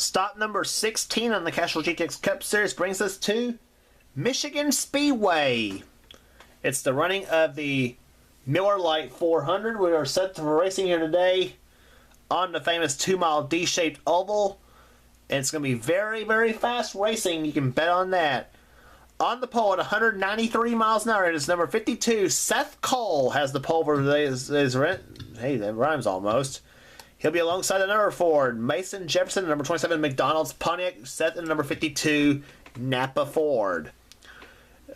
Stop number 16 on the Castrol GTX Cup Series brings us to Michigan Speedway. It's the running of the Miller Lite 400. We are set for racing here today on the famous 2-mile D-shaped oval. And it's going to be very, very fast racing. You can bet on that. On the pole at 193 miles an hour, it is number 52. Seth Cole has the pole for today's hey, that rhymes almost. He'll be alongside the number 4, Mason Jefferson, number 27, McDonald's Pontiac, Seth, and number 52, Napa Ford.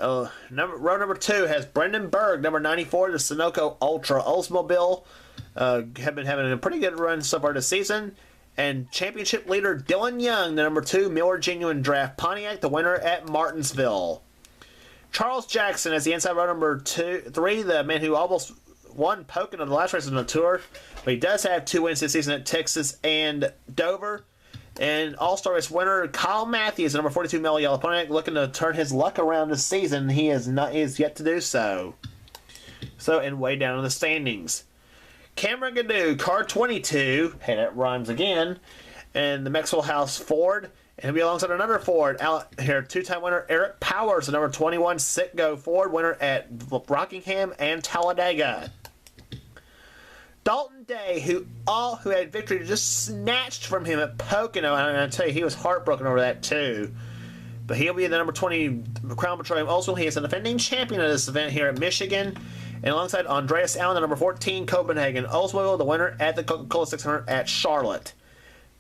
Row number 2 has Brendan Berg, number 94, the Sunoco Ultra Oldsmobile. Have been having a pretty good run so far this season. And championship leader Dylan Young, the number 2, Miller Genuine Draft Pontiac, the winner at Martinsville. Charles Jackson as the inside row number 3, the man who almost won Pocono the last race on the tour, but he does have 2 wins this season at Texas and Dover. And All-Star Race winner Kyle Matthews, number 42, Mellow Yellow Pontiac, looking to turn his luck around this season. He is yet to do so. And way down in the standings, Cameron Gadoo, car 22, hey, that rhymes again, and the Maxwell House Ford. And he'll be alongside another Ford out here, 2-time winner Eric Powers, the number 21 Citgo Ford, winner at Rockingham and Talladega. Dalton Day, who had victory just snatched from him at Pocono, and I tell you, he was heartbroken over that too. But he'll be the number 20 Crown Petroleum Oldsmobile. He is the defending champion of this event here at Michigan. And alongside Andreas Allen, the number 14 Copenhagen Oldsmobile, the winner at the Coca-Cola 600 at Charlotte.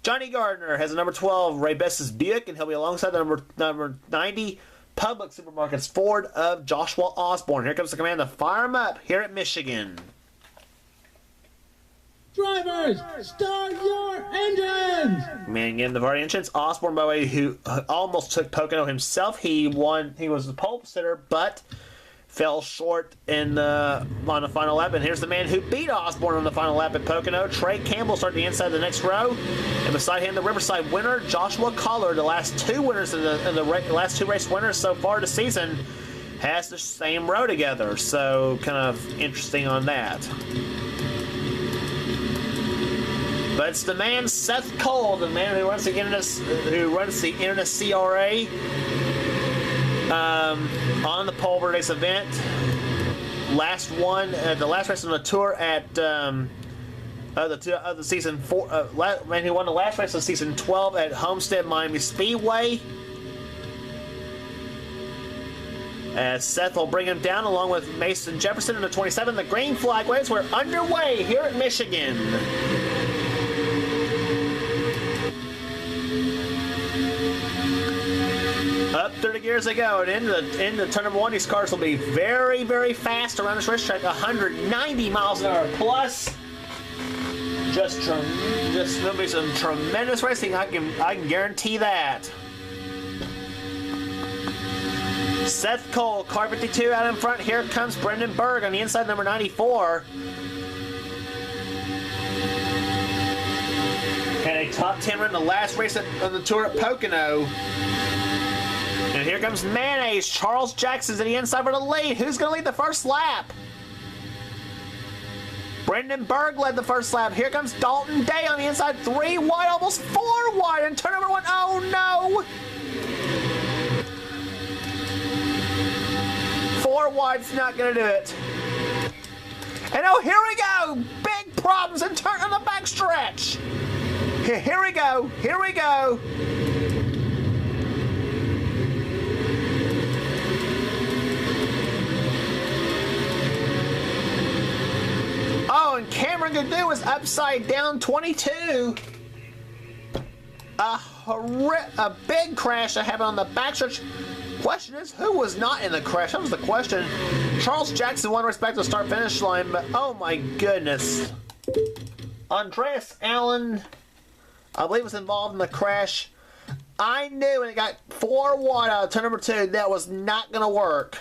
Johnny Gardner has a number 12 Ray Bestis Buick, and he'll be alongside the number 90 Public Supermarkets Ford of Joshua Osborne. Here comes the command to fire him up here at Michigan. Drivers, start your engines! Man, getting the party entrance. Osborne, by the way, who almost took Pocono himself. He won. He was the pole sitter, but fell short on the final lap. And here's the man who beat Osborne on the final lap at Pocono. Trey Campbell started the inside of the next row. And beside him, the Riverside winner, Joshua Collar, the last 2 winners in the last 2 race winners so far this season, has the same row together. So kind of interesting on that. But it's the man Seth Cole, the man who runs the Internet CRA, on the pole for today's event. Last one, the last race on the tour at the season 4. Man who won the last race of season 12 at Homestead Miami Speedway. As Seth will bring him down along with Mason Jefferson in the 27. The green flag waves were underway here at Michigan. Up through the gears they go, and into turn number 1, these cars will be very, very fast around this racetrack, 190 miles an hour plus. Just there'll be some tremendous racing. I can guarantee that. Seth Cole, car 52 out in front. Here comes Brendan Berg on the inside, number 94. And a top 10 run in the last race of the tour at Pocono. And here comes Mayonnaise. Charles Jackson's at the inside for the lead. Who's going to lead the first lap? Brendan Berg led the first lap. Here comes Dalton Day on the inside. 3 wide, almost 4 wide. And turn number 1. Oh, no. 4 wide's not going to do it. And oh, here we go. Big problems in turn on the backstretch. Here we go. Here we go. Oh, and Cameron Gadoo is upside down 22. A big crash that happened on the backstretch. Question is, who was not in the crash? That was the question. Charles Jackson won race back to the start-finish line, but oh my goodness. Andreas Allen, I believe, was involved in the crash. I knew when it got 4 wide out of turn number 2, that was not going to work.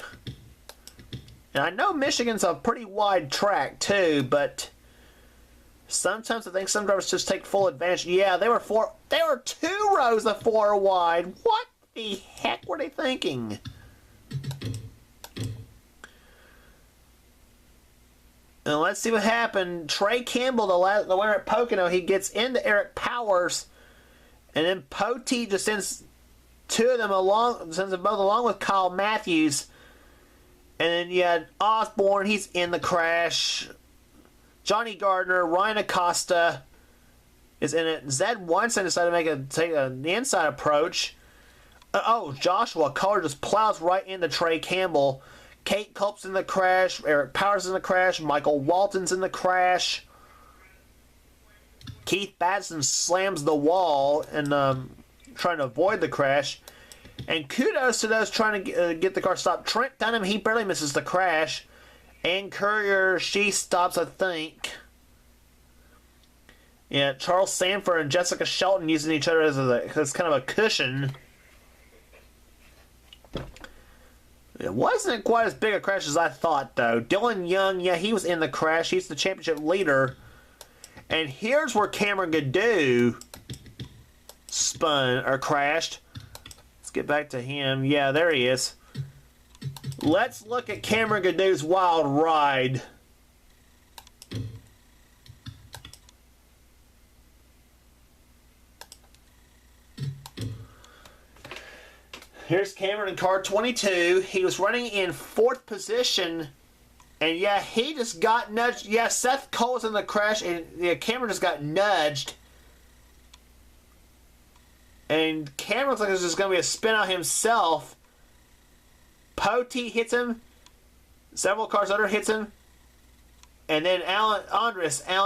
And I know Michigan's a pretty wide track too, but sometimes I think some drivers just take full advantage. Yeah, they were 2 rows of 4 wide. What the heck were they thinking? And let's see what happened. Trey Campbell, the winner at Pocono, he gets into Eric Powers And then Poteet just sends two of them along, sends them both along with Kyle Matthews. And then you had Osborne, he's in the crash. Johnny Gardner, Ryan Acosta is in it. Zed Weinstein decided to take the inside approach. Joshua Collar just plows right into Trey Campbell. Kate Culp's in the crash. Eric Powers in the crash. Michael Walton's in the crash. Keith Batson slams the wall and trying to avoid the crash. And kudos to those trying to get the car stopped. Trent Dunham, he barely misses the crash. Ann Courier, she stops, I think. Yeah, Charles Sanford and Jessica Shelton using each other as kind of a cushion. It wasn't quite as big a crash as I thought, though. Dylan Young, yeah, he was in the crash. He's the championship leader. And here's where Cameron Gadoo spun or crashed. Let's get back to him. Yeah, there he is. Let's look at Cameron Gadoo's wild ride. Here's Cameron in car 22. He was running in 4th position. And yeah, he just got nudged. Yeah, Seth Cole was in the crash. And yeah, Cameron just got nudged. And Cameron looks like there's just going to be a spin out himself. Poteet hits him. Several cars under hits him. And then Allen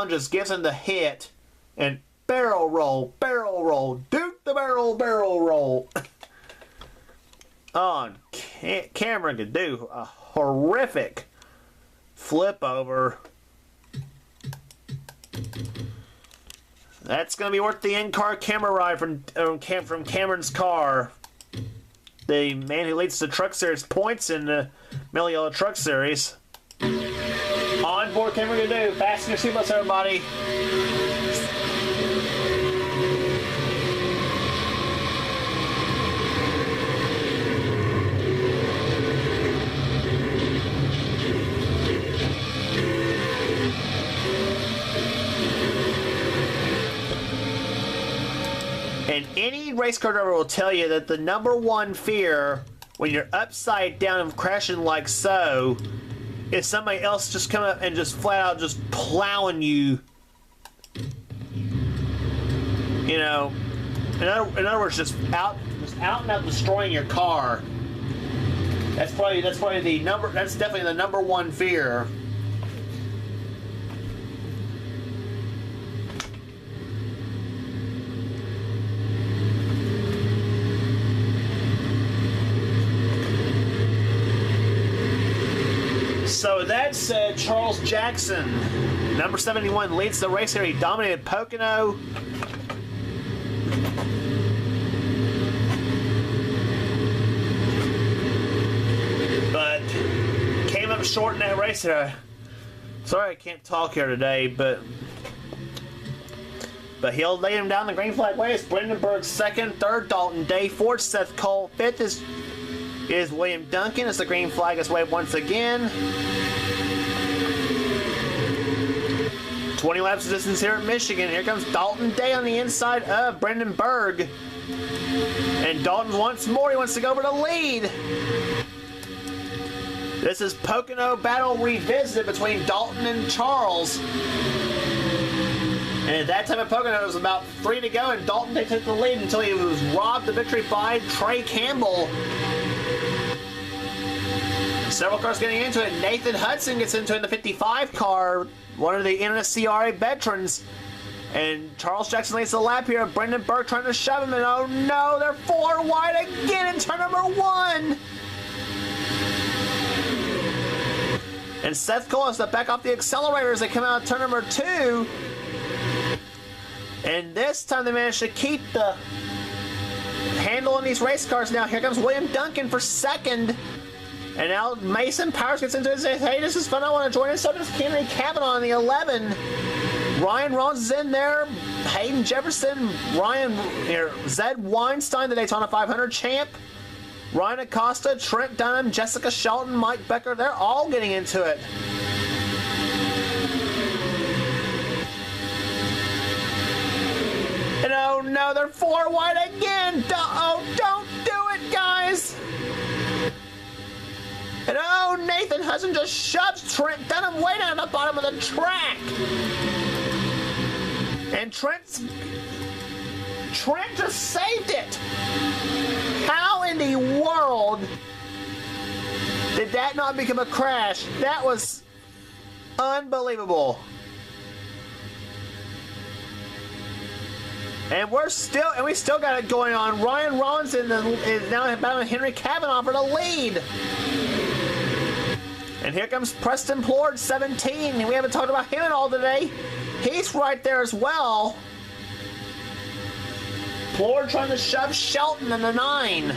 just gives him the hit. And barrel roll. Duke the barrel roll. Cameron could do a horrific flip over. That's going to be worth the in-car camera ride from Cameron's car. The man who leads the Truck Series points in the Middle Yellow Truck Series. On board Cameron Gadoo. Fasten your seatbelts, everybody. And any race car driver will tell you that the number one fear when you're upside down and crashing like so is somebody else just coming up and just flat out just plowing you. You know, in other words, just out and out destroying your car. That's definitely the number one fear. So that said, Charles Jackson, number 71, leads the race here. He dominated Pocono. But came up short in that race here. Sorry I can't talk here today, but he'll lay him down the green flag way. It's Brandenburg second, third Dalton Day, fourth Seth Cole, fifth is William Duncan as the green flag is waved once again. 20 laps of distance here at Michigan. Here comes Dalton Day on the inside of Brendan Berg. And Dalton once more, he wants to go for the lead. This is Pocono battle revisited between Dalton and Charles. And at that time at Pocono, it was about 3 to go, and Dalton Day took the lead until he was robbed of victory by Trey Campbell. Several cars getting into it. Nathan Hudson gets into it in the 55 car, one of the NSCRA veterans. And Charles Jackson leads the lap here. Brendan Burke trying to shove him, and oh no, they're 4 wide again in turn number 1. And Seth Cole has to back off the accelerator as they come out of turn number 2. And this time they managed to keep the handle on these race cars. Now here comes William Duncan for second. And now Mason Powers gets into it and says, hey, this is fun, I want to join in. So does Henry Kavanaugh on the 11. Ryan Rollins is in there. Hayden Jefferson, Zed Weinstein, the Daytona 500 champ. Ryan Acosta, Trent Dunham, Jessica Shelton, Mike Becker, they're all getting into it. And oh no, they're 4 wide again. Oh, don't do it, guys. And oh, Nathan Hudson just shoves Trent Dunham way down the bottom of the track. And Trent just saved it. How in the world did that not become a crash? That was unbelievable. And we still got it going on. Ryan Rollins is now battling Henry Cavanaugh for the lead. And here comes Preston Plord, 17. And we haven't talked about him at all today. He's right there as well. Plord trying to shove Shelton in the 9.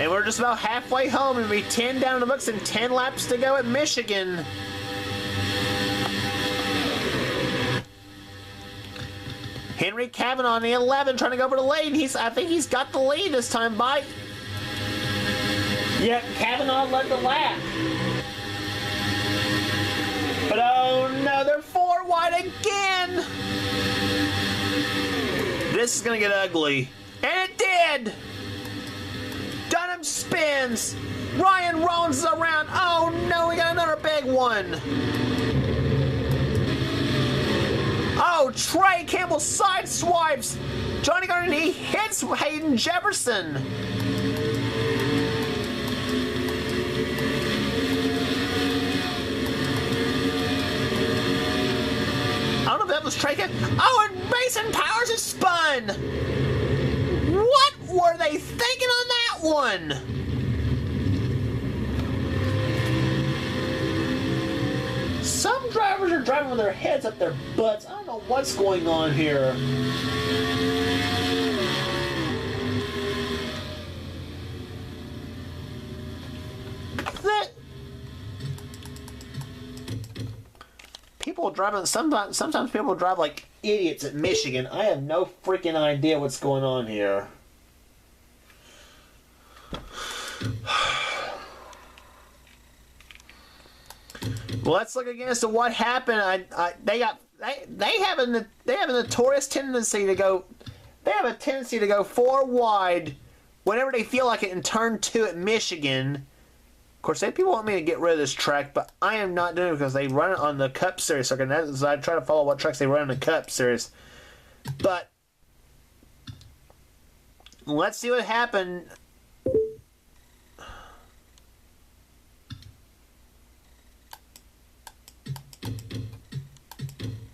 And we're just about halfway home, and we're 10 down in the books and 10 laps to go at Michigan. Henry Cavanaugh on the 11 trying to go for the lead. I think he's got the lead this time by. Yep, Cavanaugh led the lap. But oh no, they're 4 wide again. This is going to get ugly. And it did. Dunham spins. Ryan Rollins is around. Oh no, we got another big one. Oh, Trey Campbell sideswipes Johnny Gardner. He hits Hayden Jefferson. I don't know if that was Trey Campbell. Oh, and Mason Powers is spun. What were they thinking on that one? Some drivers are driving with their heads up their butts. I don't know what's going on here. People driving. Sometimes people drive like idiots at Michigan. I have no freaking idea what's going on here. Well, let's look again as to what happened. They have a notorious tendency to go. They have a tendency to go 4 wide whenever they feel like it in turn 2 at Michigan. Of course, people want me to get rid of this track, but I am not doing it because they run it on the Cup Series circuit. And that is, I try to follow what tracks they run in the Cup Series. But let's see what happened.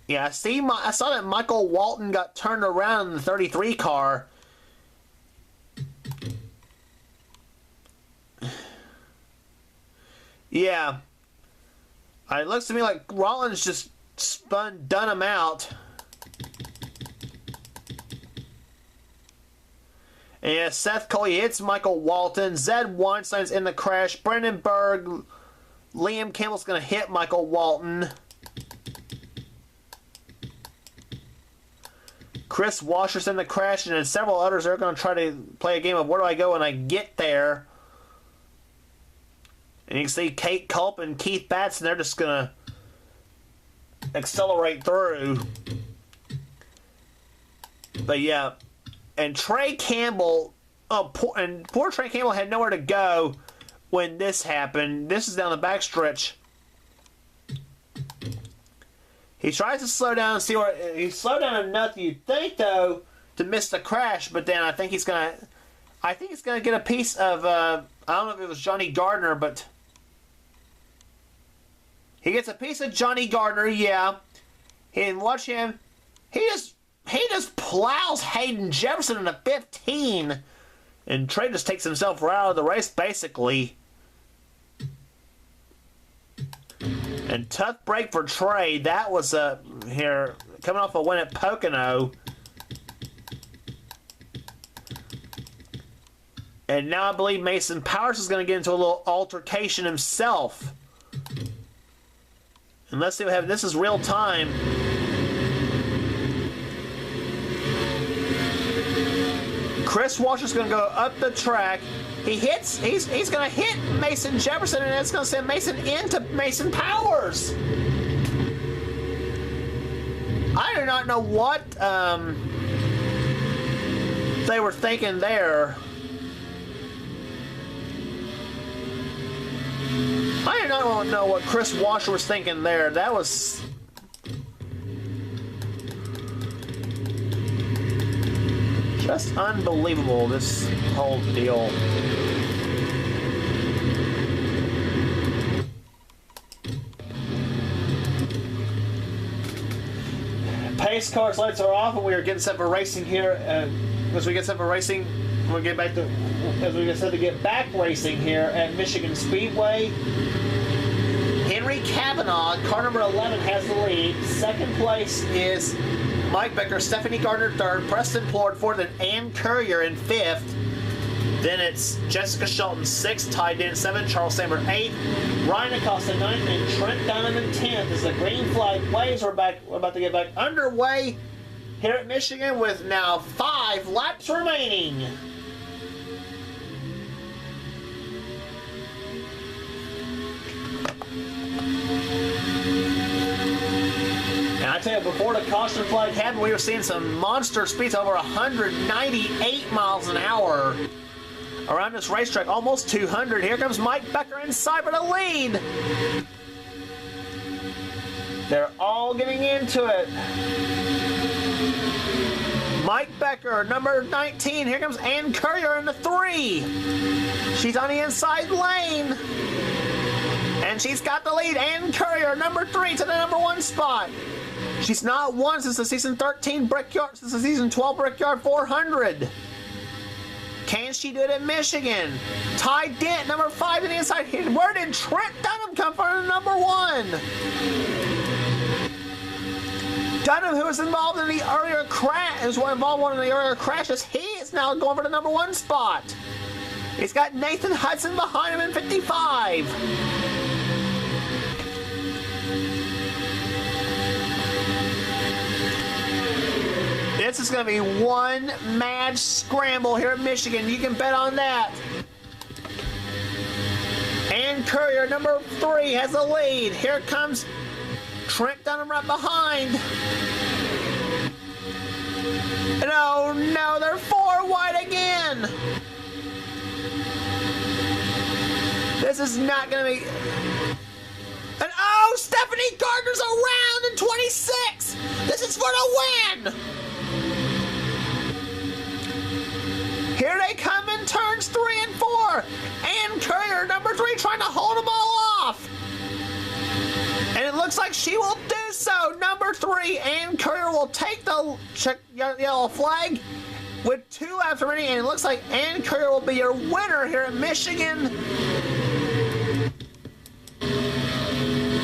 Yeah, I saw that Michael Walton got turned around in the 33 car. Yeah. It looks to me like Rollins just spun Dunham out. And yeah, Seth Coley hits Michael Walton. Zed Weinstein's in the crash. Brendan Berg. Liam Campbell's going to hit Michael Walton. Chris Washer's in the crash, and then several others are going to try to play a game of where do I go when I get there. And you can see Kate Culp and Keith Batson, they're just going to accelerate through. But yeah, and Trey Campbell, poor Trey Campbell had nowhere to go when this happened. This is down the backstretch. He tries to slow down and see where he slowed down enough. You'd think though to miss the crash, but then I think he's gonna get a piece of. I don't know if it was Johnny Gardner, but he gets a piece of Johnny Gardner. Yeah, and watch him. He just plows Hayden Jefferson in a 15, and Trey just takes himself right out of the race basically. And tough break for Trey. That was here coming off a win at Pocono. And now I believe Mason Powers is going to get into a little altercation himself. And let's see what happens. This is real time. Chris Washer's going to go up the track. He's going to hit Mason Jefferson, and it's going to send Mason into Mason Powers. I do not know what they were thinking there. I do not know what Chris Washer was thinking there. That was... just unbelievable, this whole deal. Pace cars lights are off, and we are getting set for racing here. As we get set for racing, we'll get back to get back racing here at Michigan Speedway. Henry Kavanaugh, car number 11, has the lead. Second place is Mike Becker, Stephanie Gardner third, Preston Plord fourth, and Ann Courier in fifth. Then it's Jessica Shelton sixth, Ty Dent seventh, Charles Sammer eighth, Ryan Acosta ninth, and Trent Donovan 10th. As the green flag waves, we're about to get back underway here at Michigan with now 5 laps remaining. And I tell you, before the caution flag happened, we were seeing some monster speeds over 198 miles an hour around this racetrack, almost 200. Here comes Mike Becker inside for the lead. They're all getting into it. Mike Becker, number 19. Here comes Ann Courier in the 3. She's on the inside lane. And she's got the lead. Ann Courier, number 3, to the number 1 spot. She's not won since the season 13 Brickyard, since the season 12 Brickyard 400. Can she do it at Michigan? Ty Dent, number 5 to the inside. Where did Trent Dunham come from in number 1? Dunham, who was involved in the earlier crash, in one of the earlier crashes, he is now going for the number 1 spot. He's got Nathan Hudson behind him in 55. This is going to be one mad scramble here at Michigan. You can bet on that. Ann Courier, number 3, has the lead. Here comes Trent Dunham right behind. And oh no, they're 4 wide again. This is not going to be... And oh, Stephanie Gardner's around in 26. This is for the win. Here they come in turns 3 and 4. Ann Courier, number 3, trying to hold them all off. And it looks like she will do so. Number 3, Ann Courier will take the yellow flag with 2 laps remaining. And it looks like Ann Courier will be your winner here in Michigan.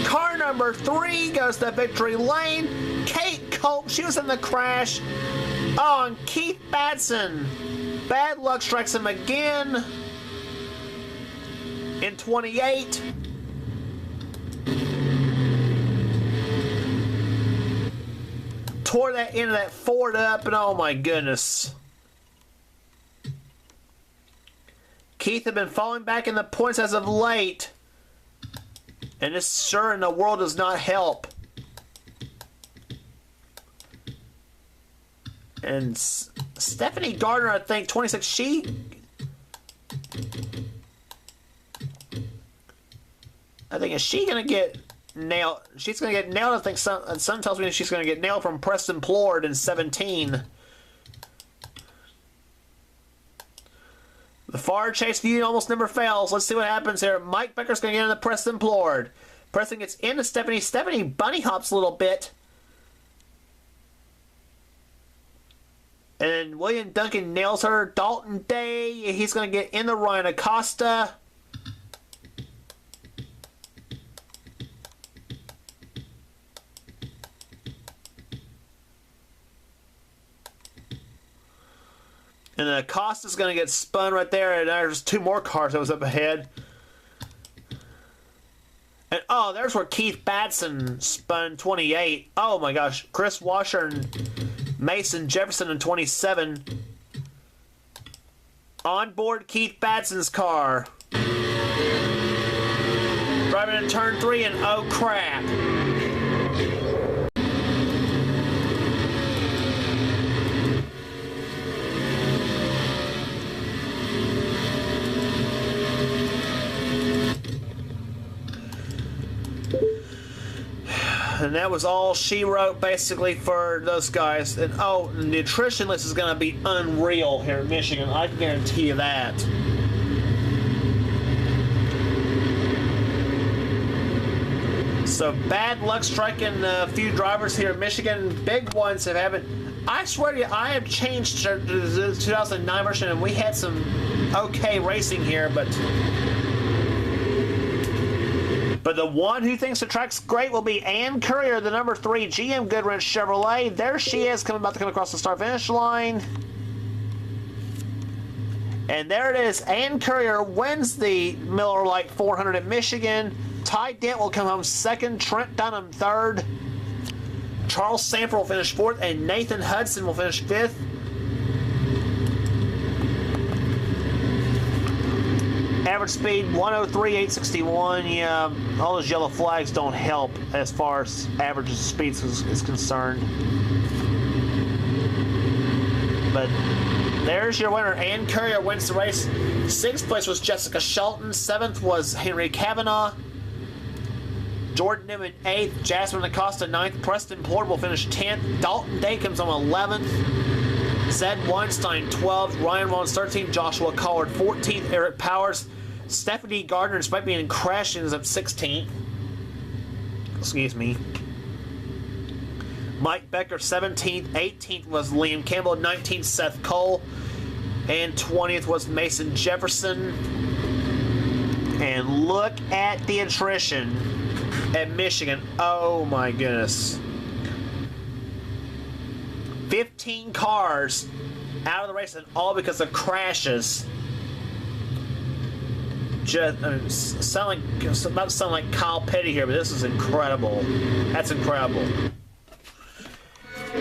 Car number 3 goes to victory lane. Kate Cope, she was in the crash. Oh, and Keith Batson. Bad luck strikes him again in 28. Tore that end of that Ford up, and oh my goodness. Keith had been falling back in the points as of late. And this sure in the world does not help. And Stephanie Gardner, I think, 26, I think, is she going to get nailed? She's going to get nailed, I think. Some tells me she's going to get nailed from Preston Plord in 17. The far chase view almost never fails. Let's see what happens here. Mike Becker's going to get into Preston Plord. Preston gets into Stephanie. Stephanie bunny hops a little bit. And William Duncan nails her. Dalton Day, he's going to get in the Ryan Acosta. And then Acosta's going to get spun right there. And there's 2 more cars that was up ahead. And oh, there's where Keith Batson spun 28. Oh my gosh. Chris Washer and Mason Jefferson in 27. On board Keith Batson's car. Driving in turn 3 and oh crap. And that was all she wrote basically for those guys. And oh, the nutrition list is going to be unreal here in Michigan. I can guarantee you that. So bad luck striking a few drivers here in Michigan. Big ones haven't. I swear to you, I have changed to the 2009 version, and we had some okay racing here, but the one who thinks the track's great will be Ann Courier, the number 3 GM Goodwrench Chevrolet. There she is, about to come across the start-finish line. And there it is. Ann Courier wins the Miller Lite 400 at Michigan. Ty Dent will come home second. Trent Dunham third. Charles Sanford will finish fourth, and Nathan Hudson will finish fifth. Average speed 103,861. Yeah, all those yellow flags don't help as far as average speed is concerned. But there's your winner. Ann Courier wins the race. 6th place was Jessica Shelton. 7th was Henry Kavanaugh. Jordan Newman 8th. Jasmine Acosta 9th. Preston Portable finished 10th. Dalton Day comes on 11th. Zed Weinstein 12th. Ryan Rollins 13th. Joshua Collard 14th. Eric Powers. Stephanie Gardner, despite being in crashes, is up 16th. Excuse me. Mike Becker 17th. 18th was Liam Campbell. 19th Seth Cole. And 20th was Mason Jefferson. And look at the attrition at Michigan. Oh my goodness. 15 cars out of the race, and all because of crashes. Just about to sound like Kyle Petty here, but this is incredible. That's incredible.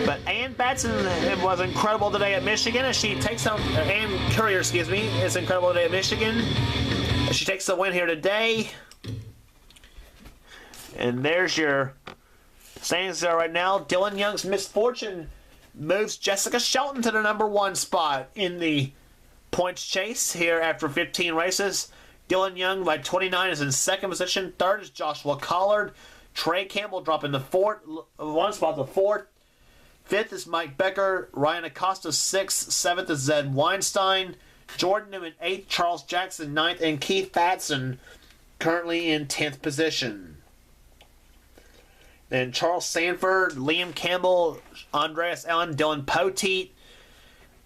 But Ann Batson was incredible today at Michigan, and she takes on Ann Courier, excuse me, is incredible today at Michigan. She takes the win here today. And there's your standings there right now. Dylan Young's misfortune moves Jessica Shelton to the number 1 spot in the points chase here after 15 races. Dylan Young by 29 is in 2nd position. 3rd is Joshua Collard. Trey Campbell dropping the 1 spot to 4th. 5th is Mike Becker. Ryan Acosta 6th. 7th is Zed Weinstein. Jordan Newman 8th. Charles Jackson 9th. And Keith Batson currently in 10th position. Then Charles Sanford, Liam Campbell, Andreas Allen, Dylan Poteet,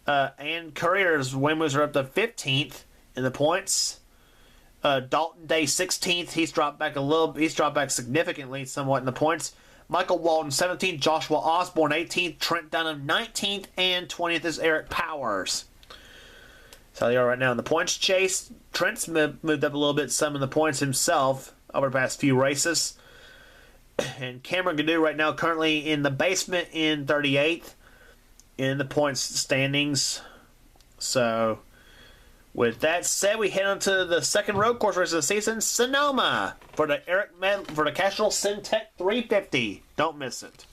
and Courier's win moves are up to 15th in the points. Dalton Day 16th. He's dropped back a little. He's dropped back significantly, somewhat in the points. Michael Walton 17th. Joshua Osborne 18th. Trent Dunham 19th, and 20th is Eric Powers. That's how they are right now in the points chase. Trent's moved up a little bit, some in the points himself over the past few races. And Cameron Gadoo right now currently in the basement in 38th in the points standings. So with that said, we head on to the second road course race of the season, Sonoma, for the Castrol Syntec 350. Don't miss it.